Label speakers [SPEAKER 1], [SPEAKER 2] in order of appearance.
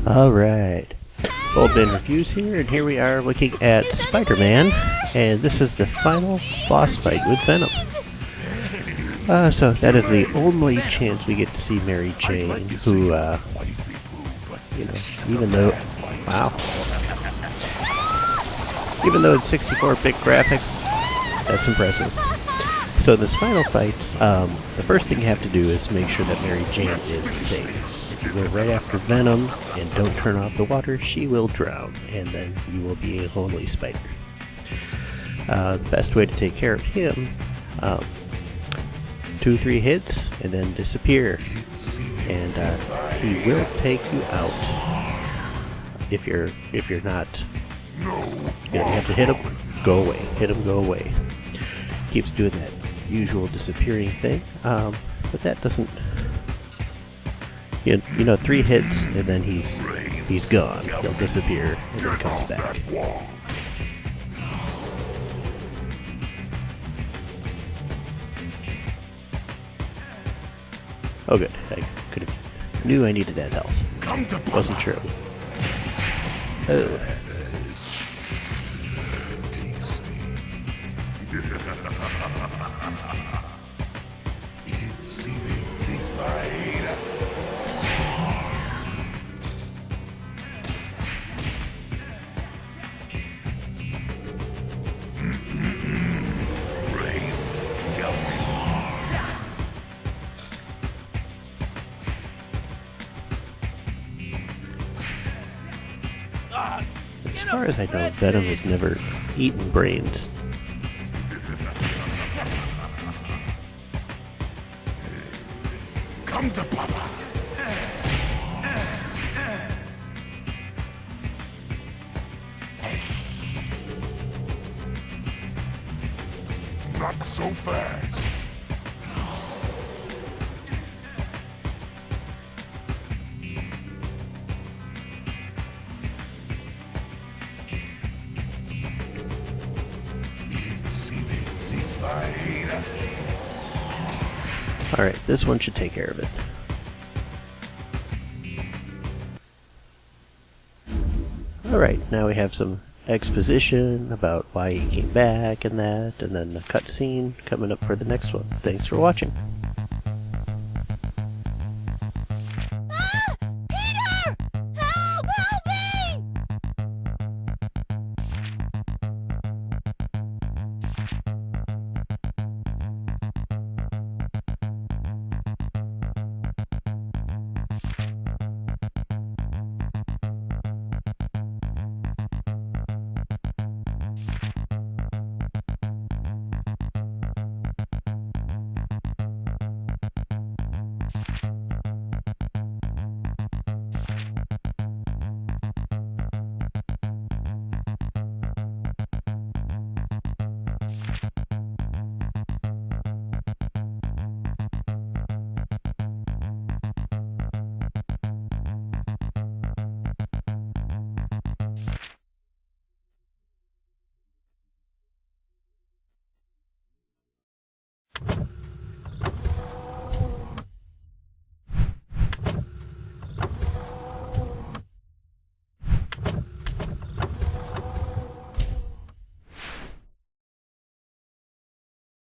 [SPEAKER 1] Alright, Bold Ben Reviews here, and here we are looking at Spider-Man, and this is the final boss fight with Venom. So that is the only chance we get to see Mary Jane, who, you know, even though it's 64-bit graphics, that's impressive. So this final fight, the first thing you have to do is make sure that Mary Jane is safe. If you go right after Venom and don't turn off the water, she will drown, and then you will be a lonely spider. The best way to take care of him, 2-3 hits and then disappear, and he will take you out. If you're not, you have to hit him, go away, hit him, go away. Keeps doing that usual disappearing thing, but that doesn't. You know, 3 hits and then he's gone. He'll disappear and then comes back. Oh good, I knew I needed that health. Wasn't true. Oh. As far as I know, Venom has never eaten brains.
[SPEAKER 2] Come to Papa. Not so fast.
[SPEAKER 1] Alright, this one should take care of it. Alright, now we have some exposition about why he came back and that, and then a cutscene coming up for the next one. Thanks for watching.